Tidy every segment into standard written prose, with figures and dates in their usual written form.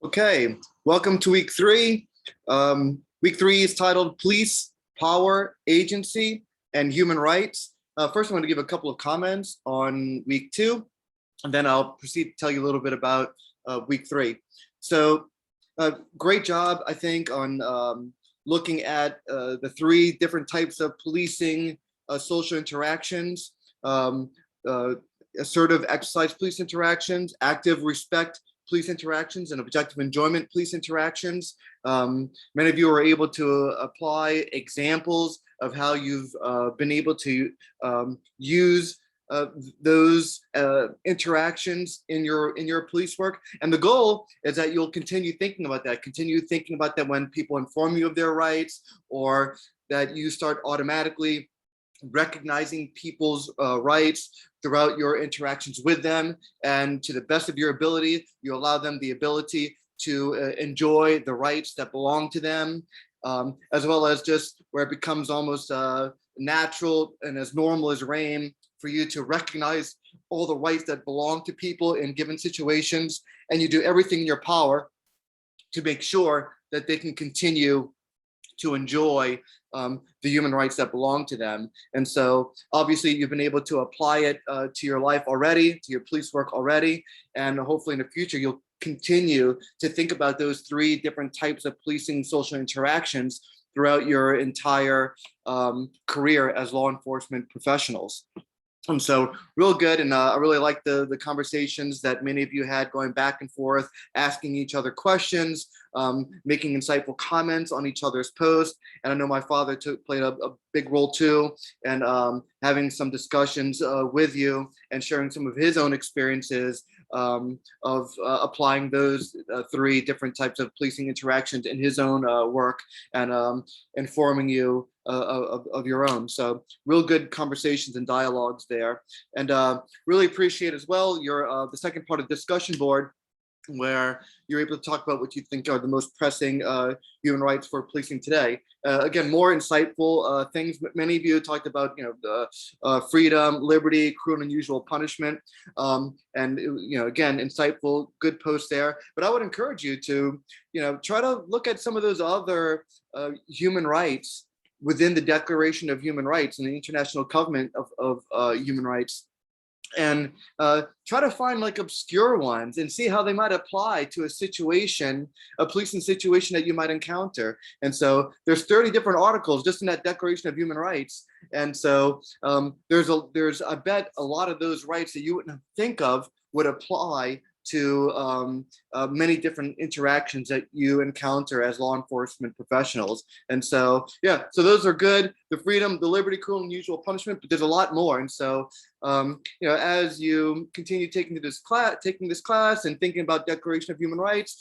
Okay, welcome to week three. Week three is titled Police, Power, Agency, and Human Rights. First, I want to give a couple of comments on week two, and then I'll proceed to tell you a little bit about week three. So, great job, I think, on looking at the three different types of policing social interactions, assertive exercise police interactions, active respect police interactions, and objective enjoyment police interactions. Many of you are able to apply examples of how you've been able to use those interactions in your police work. And the goal is that you'll continue thinking about that when people inform you of their rights, or that you start automatically recognizing people's rights throughout your interactions with them, and to the best of your ability, you allow them the ability to enjoy the rights that belong to them, as well as just where it becomes almost natural and as normal as rain for you to recognize all the rights that belong to people in given situations, and you do everything in your power to make sure that they can continue to enjoy the human rights that belong to them. And so obviously you've been able to apply it to your life already, to your police work already, and hopefully in the future you'll continue to think about those three different types of policing social interactions throughout your entire career as law enforcement professionals. So real good, and I really like the conversations that many of you had going back and forth, asking each other questions, making insightful comments on each other's posts. And I know my father played a big role too, and having some discussions with you and sharing some of his own experiences of applying those three different types of policing interactions in his own work, and informing you of your own. So real good conversations and dialogues there, and really appreciate as well your the second part of discussion board, where you're able to talk about what you think are the most pressing human rights for policing today. Again, more insightful things. Many of you talked about, the freedom, liberty, cruel and unusual punishment, and again, insightful, good posts there. But I would encourage you to, try to look at some of those other human rights within the Declaration of Human Rights and the International Covenant of Human Rights, and try to find like obscure ones and see how they might apply to a policing situation that you might encounter. And so there's 30 different articles just in that Declaration of Human Rights. And so there's I bet a lot of those rights that you wouldn't think of would apply to many different interactions that you encounter as law enforcement professionals. And so, yeah, so those are good. The freedom, the liberty, cruel and unusual punishment, but there's a lot more. And so, as you continue taking this class and thinking about Declaration of Human Rights,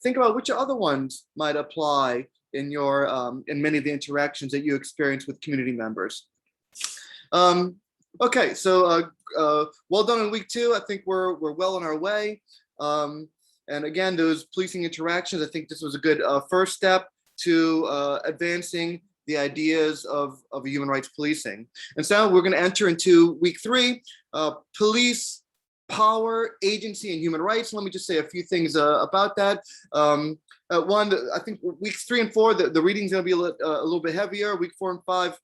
think about which other ones might apply in your in many of the interactions that you experience with community members. Okay, so well done in week two. I think we're well on our way. And again, those policing interactions, I think this was a good first step to advancing the ideas of human rights policing. And so we're going to enter into week three, police, power, agency, and human rights. Let me just say a few things about that. One, I think weeks 3 and 4, the reading's going to be a little bit heavier. Week 4 and 5.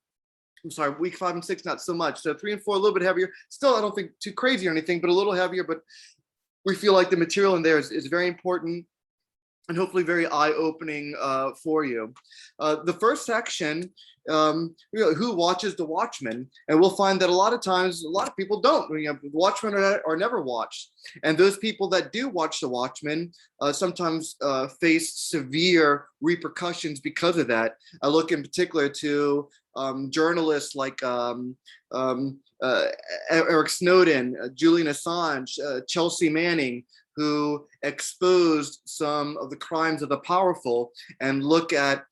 I'm sorry, week 5 and 6, not so much. So 3 and 4, a little bit heavier. Still, I don't think too crazy or anything, but a little heavier. But we feel like the material in there is very important and hopefully very eye-opening for you. The first section, who watches the watchman? And we'll find that a lot of times, a lot of people don't. The watchmen are never watched. And those people that do watch the watchman sometimes face severe repercussions because of that. I look in particular to journalists like Eric Snowden, Julian Assange, Chelsea Manning, who exposed some of the crimes of the powerful, and look at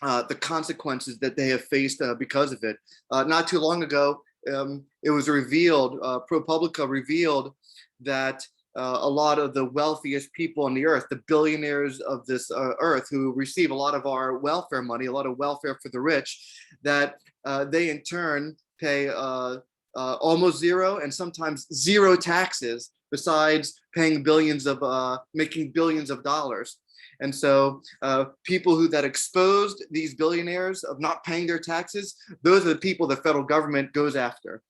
the consequences that they have faced because of it. Not too long ago, it was revealed, ProPublica revealed that a lot of the wealthiest people on the earth, the billionaires of this earth, who receive a lot of our welfare money, a lot of welfare for the rich, that they in turn pay almost zero and sometimes zero taxes besides paying billions of, making billions of dollars. And so people who that exposed these billionaires of not paying their taxes, those are the people the federal government goes after,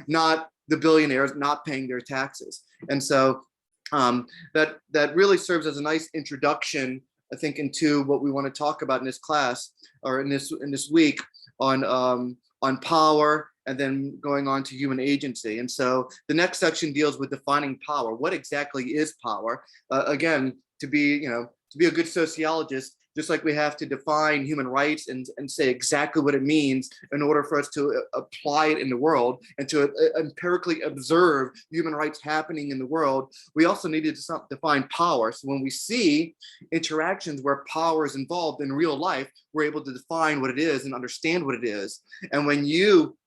not the billionaires not paying their taxes. And so that really serves as a nice introduction, I think, into what we want to talk about in this class, or in this week, on power, and then going on to human agency. And so the next section deals with defining power. What exactly is power? Again, to be a good sociologist, just like we have to define human rights and say exactly what it means in order for us to apply it in the world and to empirically observe human rights happening in the world, we also needed to define power. So when we see interactions where power is involved in real life, we're able to define what it is and understand what it is. And when you,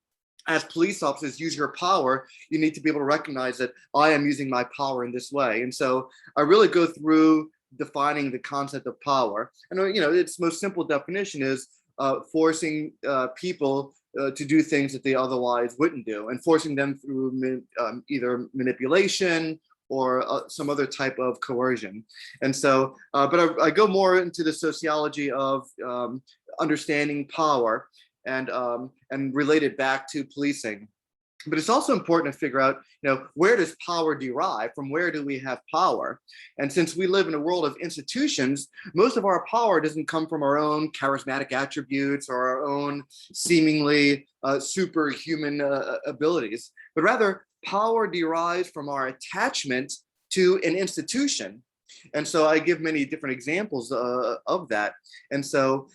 as police officers, use your power, you need to be able to recognize that I am using my power in this way. And so I really go through defining the concept of power. And its most simple definition is forcing people to do things that they otherwise wouldn't do, and forcing them through either manipulation or some other type of coercion. And so, but I go more into the sociology of understanding power and relate it back to policing. But it's also important to figure out, where does power derive? From where do we have power? And since we live in a world of institutions, most of our power doesn't come from our own charismatic attributes or our own seemingly superhuman abilities, but rather power derives from our attachment to an institution. And so I give many different examples of that. And so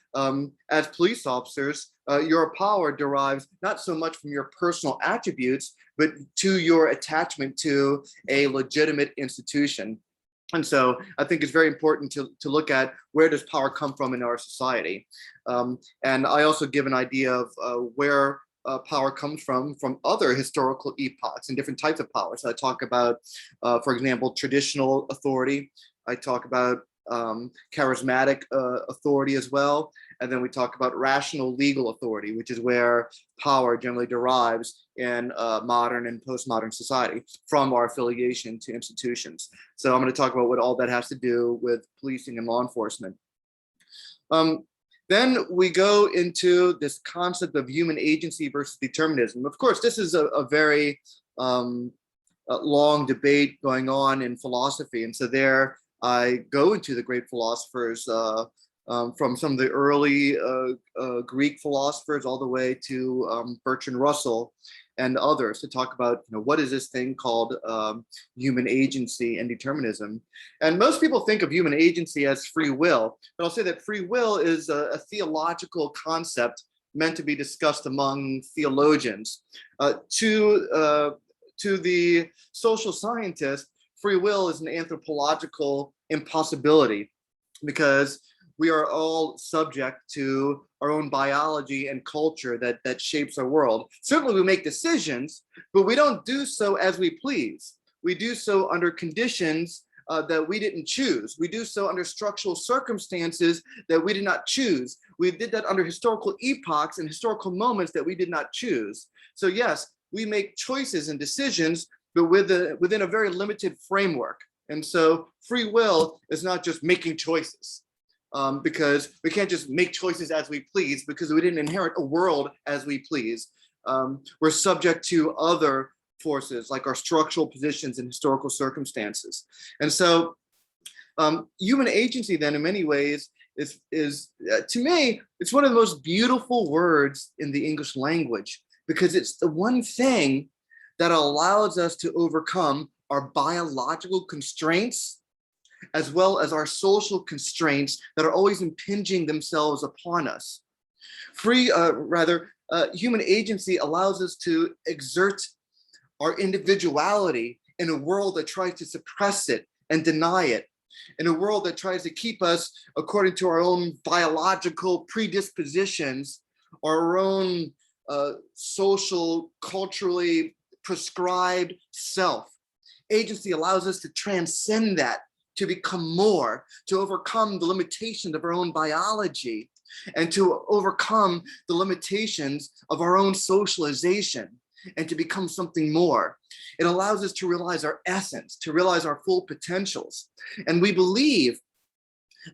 as police officers, your power derives not so much from your personal attributes, but to your attachment to a legitimate institution. And so I think it's very important to look at where does power come from in our society. And I also give an idea of where power comes from other historical epochs and different types of power. So I talk about, for example, traditional authority. I talk about charismatic authority as well. And then we talk about rational legal authority, which is where power generally derives in modern and postmodern society from our affiliation to institutions. So I'm going to talk about what all that has to do with policing and law enforcement. Then we go into this concept of human agency versus determinism. Of course, this is a very long debate going on in philosophy. And so there I go into the great philosophers from some of the early Greek philosophers all the way to Bertrand Russell and others to talk about, what is this thing called human agency and determinism. And most people think of human agency as free will, but I'll say that free will is a theological concept meant to be discussed among theologians. To the social scientist, free will is an anthropological impossibility because we are all subject to our own biology and culture that shapes our world. Certainly we make decisions, but we don't do so as we please. We do so under conditions that we didn't choose. We do so under structural circumstances that we did not choose. We did that under historical epochs and historical moments that we did not choose. So yes, we make choices and decisions, but within a very limited framework. And so free will is not just making choices, because we can't just make choices as we please because we didn't inherit a world as we please. We're subject to other forces like our structural positions and historical circumstances. And so human agency then in many ways is to me, it's one of the most beautiful words in the English language because it's the one thing that allows us to overcome our biological constraints as well as our social constraints that are always impinging themselves upon us. Human agency allows us to exert our individuality in a world that tries to suppress it and deny it, in a world that tries to keep us according to our own biological predispositions, or our own social, culturally prescribed self. Agency allows us to transcend that, to become more, to overcome the limitations of our own biology, and to overcome the limitations of our own socialization. and to become something more. It allows us to realize our essence, to realize our full potentials. And we believe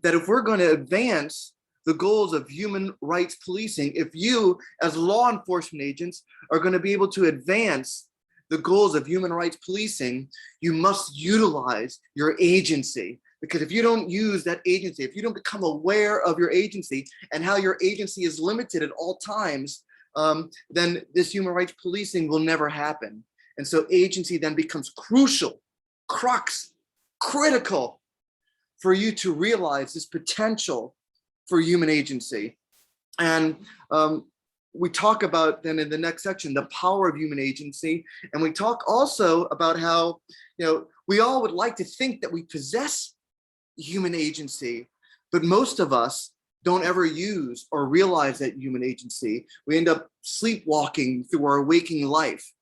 that if we're going to advance the goals of human rights policing, if you as law enforcement agents are going to be able to advance the goals of human rights policing, you must utilize your agency. Because if you don't use that agency, if you don't become aware of your agency and how your agency is limited at all times, then this human rights policing will never happen. And so agency then becomes crucial, critical for you to realize this potential for human agency. And we talk about then in the next section, the power of human agency. And we talk also about how, we all would like to think that we possess human agency, but most of us don't ever use or realize that human agency. We end up sleepwalking through our waking life.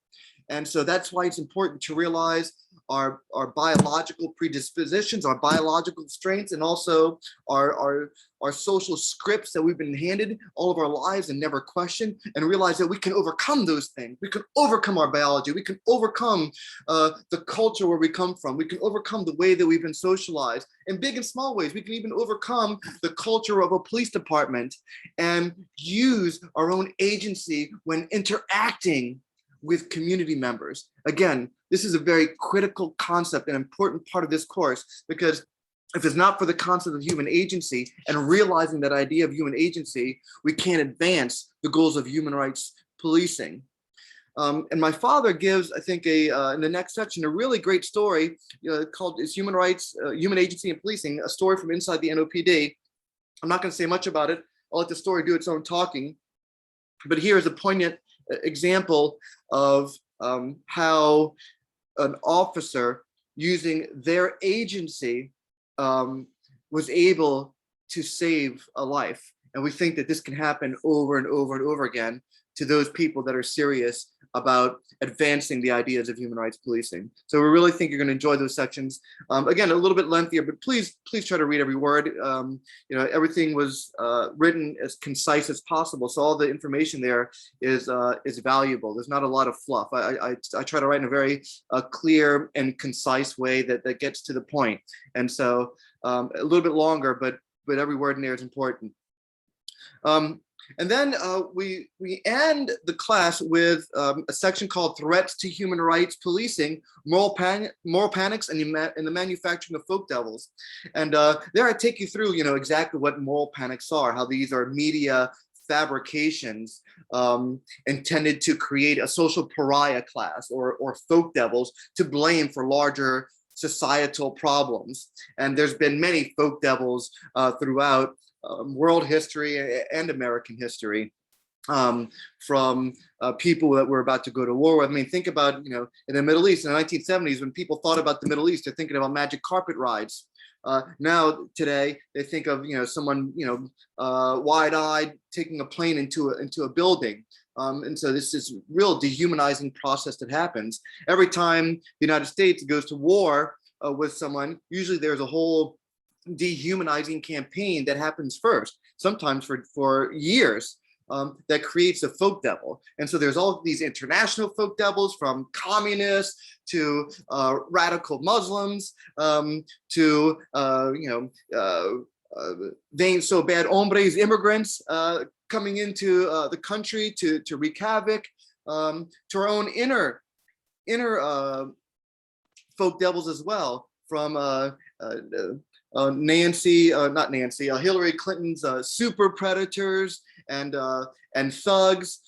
And so that's why it's important to realize our biological predispositions, our biological strengths, and also our social scripts that we've been handed all of our lives and never questioned, and realize that we can overcome those things. We can overcome our biology. We can overcome the culture where we come from. We can overcome the way that we've been socialized in big and small ways. We can even overcome the culture of a police department and use our own agency when interacting with community members. Again, this is a very critical concept, an important part of this course, because if it's not for the concept of human agency and realizing that idea of human agency, we can't advance the goals of human rights policing. And my father gives, I think, in the next section, a really great story called Human Rights, Human Agency and Policing, a story from inside the NOPD. I'm not going to say much about it. I'll let the story do its own talking. But here is a poignant example of how an officer using their agency was able to save a life. And we think that this can happen over and over and over again to those people that are serious about advancing the ideas of human rights policing. So we really think you're going to enjoy those sections. Again, a little bit lengthier, but please try to read every word. Everything was written as concise as possible, so all the information there is valuable. There's not a lot of fluff. I try to write in a very clear and concise way that gets to the point. And so a little bit longer, but every word in there is important. And then we end the class with a section called Threats to Human Rights Policing, Moral Panics and the Manufacturing of Folk Devils. And there I take you through, exactly what moral panics are, how these are media fabrications intended to create a social pariah class or folk devils to blame for larger societal problems. And there's been many folk devils throughout world history and American history, from people that were about to go to war with. I mean, think about, in the Middle East in the 1970s, when people thought about the Middle East, they're thinking about magic carpet rides. Now, today, they think of, someone, wide-eyed taking a plane into a building. And so this is real dehumanizing process that happens. Every time the United States goes to war with someone, usually there's a whole dehumanizing campaign that happens first, sometimes for years, that creates a folk devil. And so there's all these international folk devils, from communists to radical Muslims, to they ain't so bad hombres, immigrants coming into the country to wreak havoc, to our own inner folk devils as well, from Hillary Clinton's super predators and thugs,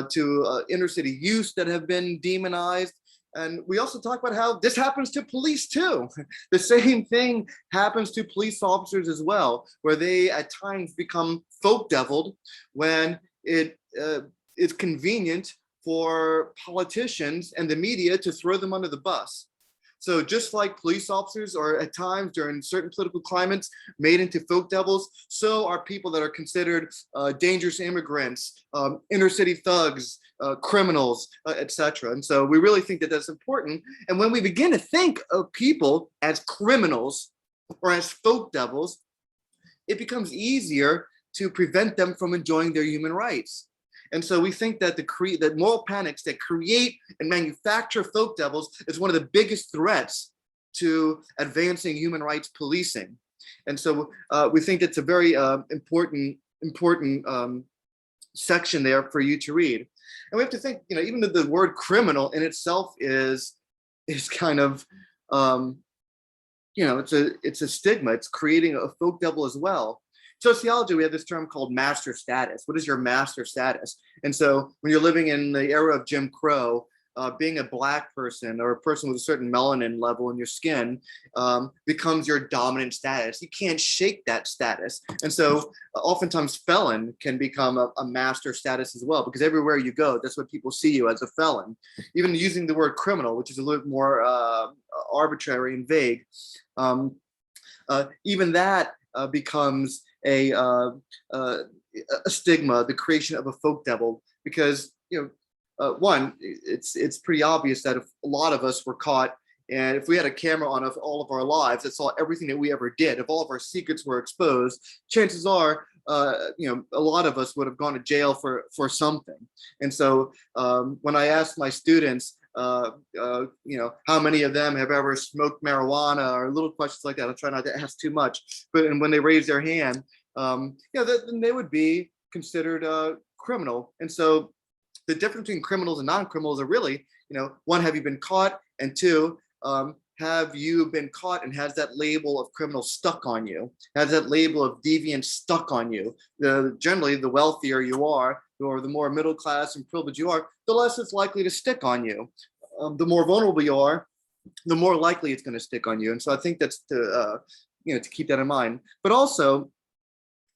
to inner city youths that have been demonized. And we also talk about how this happens to police too. The same thing happens to police officers as well, where they at times become folk deviled when it is convenient for politicians and the media to throw them under the bus. So just like police officers are at times during certain political climates made into folk devils, so are people that are considered dangerous immigrants, inner city thugs, criminals, etc. And so we really think that that's important. And when we begin to think of people as criminals or as folk devils, it becomes easier to prevent them from enjoying their human rights. And so we think that that moral panics that create and manufacture folk devils is one of the biggest threats to advancing human rights policing. And so we think it's a very important section there for you to read. And we have to think, even though the word criminal in itself is kind of, it's a stigma. It's creating a folk devil as well. Sociology, we have this term called master status. What is your master status? And so when you're living in the era of Jim Crow, being a Black person or a person with a certain melanin level in your skin becomes your dominant status. You can't shake that status. And so oftentimes felon can become a master status as well, because everywhere you go, that's what people see you as, a felon. Even using the word criminal, which is a little more arbitrary and vague, even that becomes a stigma, the creation of a folk devil, because one, it's pretty obvious that if a lot of us were caught, and if we had a camera on of all of our lives that saw everything that we ever did, if all of our secrets were exposed, chances are, a lot of us would have gone to jail for something. And so when I asked my students, how many of them have ever smoked marijuana, or little questions like that, I try not to ask too much, and when they raise their hand, then they would be considered criminal. And so the difference between criminals and non-criminals are really, one, have you been caught? And two, have you been caught and has that label of criminal stuck on you? Has that label of deviant stuck on you? Generally, the wealthier you are, or the more middle class and privileged you are, the less it's likely to stick on you. The more vulnerable you are, the more likely it's going to stick on you. And so I think that's to keep that in mind. But also,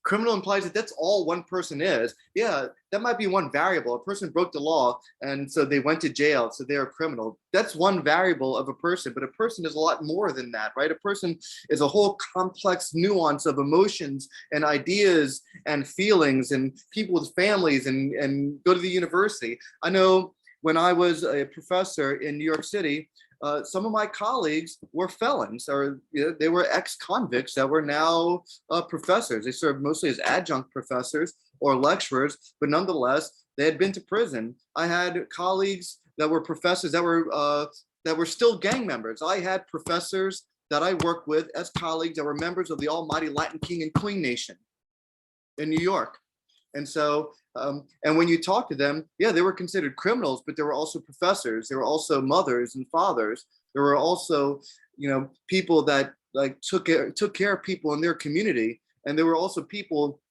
criminal implies that that's all one person is. Yeah, that might be one variable. A person broke the law, and so they went to jail, so they're a criminal. That's one variable of a person, but a person is a lot more than that, right? A person is a whole complex nuance of emotions and ideas and feelings and people with families and go to the university. I know when I was a professor in New York City, some of my colleagues were felons, or they were ex-convicts that were now professors. They served mostly as adjunct professors or lecturers, but nonetheless, they had been to prison. I had colleagues that were professors that were still gang members. I had professors that I worked with as colleagues that were members of the almighty Latin King and Queen Nation in New York. And so, and when you talk to them, yeah, they were considered criminals, but they were also professors. They were also mothers and fathers. There were also, people that took care of people in their community. And there were also people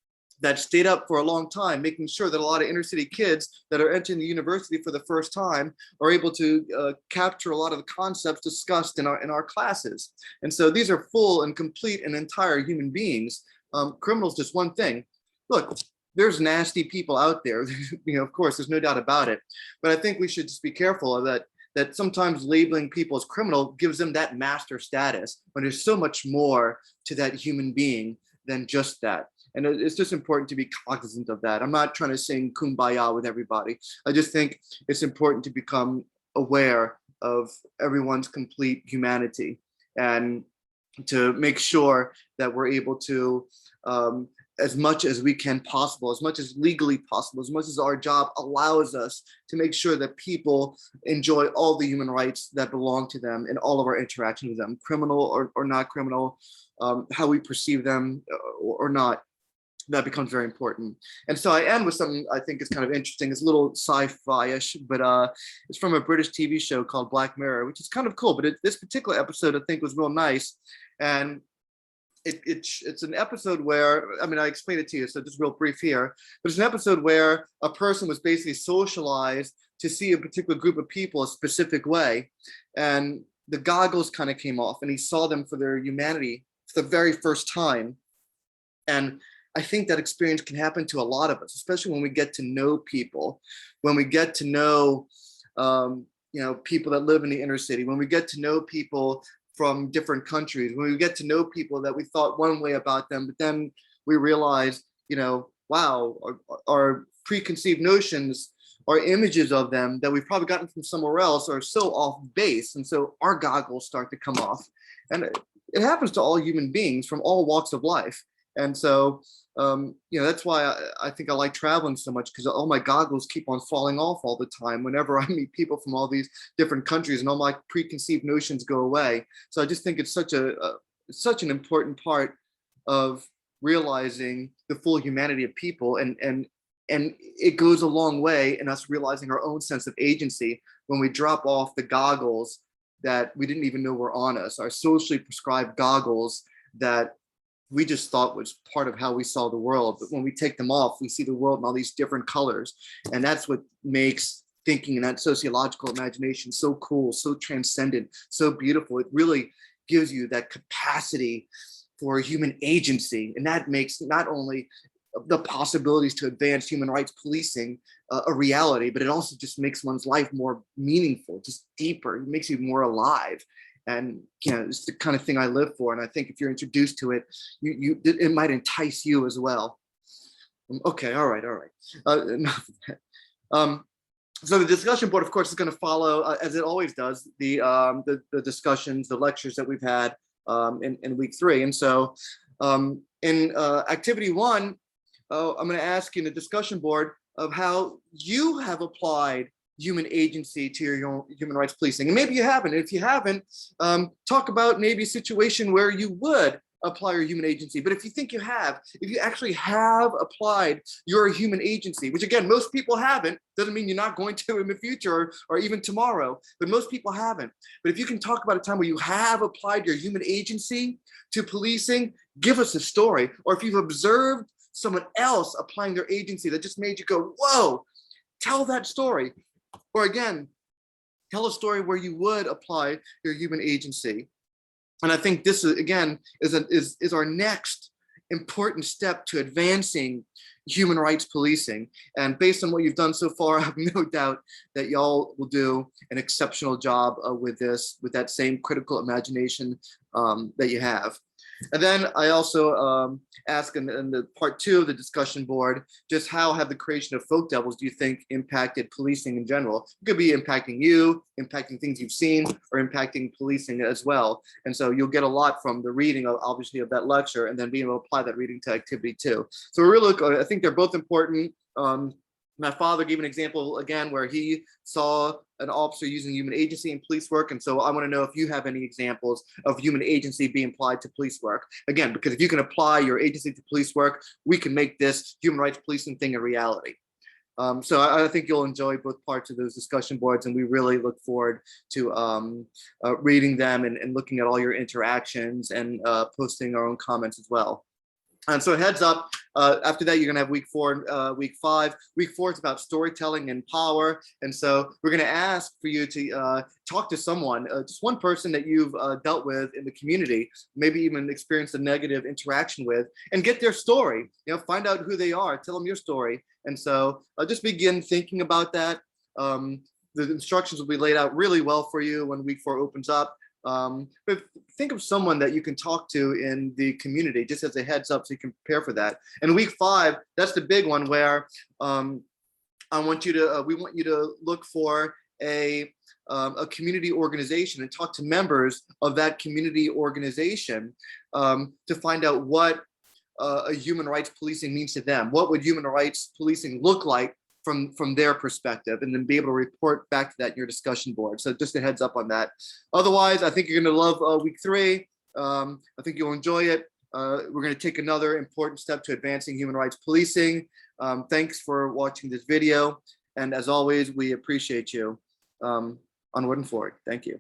that stayed up for a long time, making sure that a lot of inner city kids that are entering the university for the first time are able to capture a lot of the concepts discussed in our classes. And so these are full and complete and entire human beings. Criminals, just one thing. Look, there's nasty people out there, of course, there's no doubt about it. But I think we should just be careful of that sometimes labeling people as criminal gives them that master status, when there's so much more to that human being than just that. And it's just important to be cognizant of that. I'm not trying to sing kumbaya with everybody. I just think it's important to become aware of everyone's complete humanity, and to make sure that we're able to, as much as we can possible, as much as legally possible, as much as our job allows us, to make sure that people enjoy all the human rights that belong to them in all of our interactions with them, criminal or not criminal, how we perceive them or not. That becomes very important. And so I end with something I think is kind of interesting. It's a little sci-fi-ish, but it's from a British TV show called Black Mirror, which is kind of cool. But this particular episode I think was real nice. And it's an episode where, I explained it to you, so just real brief here, but it's an episode where a person was basically socialized to see a particular group of people a specific way. And the goggles kind of came off, and he saw them for their humanity for the very first time. And I think that experience can happen to a lot of us, especially when we get to know people, when we get to know, people that live in the inner city, when we get to know people from different countries, when we get to know people that we thought one way about them, but then we realize, wow, our preconceived notions, our images of them that we've probably gotten from somewhere else are so off base. And so our goggles start to come off. And it happens to all human beings from all walks of life. And so, that's why I think I like traveling so much, because all my goggles keep on falling off all the time whenever I meet people from all these different countries, and all my preconceived notions go away. So I just think it's such an important part of realizing the full humanity of people, and it goes a long way in us realizing our own sense of agency when we drop off the goggles that we didn't even know were on us, our socially prescribed goggles that we just thought was part of how we saw the world. But when we take them off, we see the world in all these different colors. And that's what makes thinking and that sociological imagination so cool, so transcendent, so beautiful. It really gives you that capacity for human agency. And that makes not only the possibilities to advance human rights policing a reality, but it also just makes one's life more meaningful, just deeper. It makes you more alive. And it's the kind of thing I live for. And I think if you're introduced to it, it might entice you as well. Okay, all right. Enough of that. So the discussion board, of course, is going to follow, as it always does, the discussions, the lectures that we've had in week 3. And so in activity 1, I'm going to ask you in the discussion board of how you have applied human agency to your human rights policing. And maybe you haven't. If you haven't, talk about maybe a situation where you would apply your human agency. But if you think you have, if you actually have applied your human agency, which again, most people haven't, doesn't mean you're not going to in the future or even tomorrow, but most people haven't. But if you can talk about a time where you have applied your human agency to policing, give us a story. Or if you've observed someone else applying their agency that just made you go, whoa, tell that story. Or again, tell a story where you would apply your human agency. And I think this is, again, is our next important step to advancing human rights policing. And based on what you've done so far, I have no doubt that y'all will do an exceptional job with this, with that same critical imagination that you have. And then I also ask in the part 2 of the discussion board, just how have the creation of folk devils, do you think, impacted policing in general? It could be impacting you, impacting things you've seen, or impacting policing as well. And so you'll get a lot from the reading, obviously, of that lecture, and then being able to apply that reading to activity 2. So really, I think they're both important. My father gave an example again where he saw an officer using human agency in police work. And so I want to know if you have any examples of human agency being applied to police work. Again, because if you can apply your agency to police work, we can make this human rights policing thing a reality. So I think you'll enjoy both parts of those discussion boards, and we really look forward to reading them and looking at all your interactions and posting our own comments as well. And so heads up, after that, you're gonna have week 4 and week 5. Week 4 is about storytelling and power. And so we're gonna ask for you to talk to someone, just one person that you've dealt with in the community, maybe even experienced a negative interaction with, and get their story, find out who they are, tell them your story. And so just begin thinking about that. The instructions will be laid out really well for you when week 4 opens up. But think of someone that you can talk to in the community, just as a heads up, so you can prepare for that. And week 5, that's the big one where we want you to look for a community organization and talk to members of that community organization to find out what a human rights policing means to them. What would human rights policing look like from their perspective, and then be able to report back to that in your discussion board. So just a heads up on that. Otherwise, I think you're going to love week 3. I think you'll enjoy it. We're going to take another important step to advancing human rights policing. Thanks for watching this video. And as always, we appreciate you. Onward and forward. Thank you.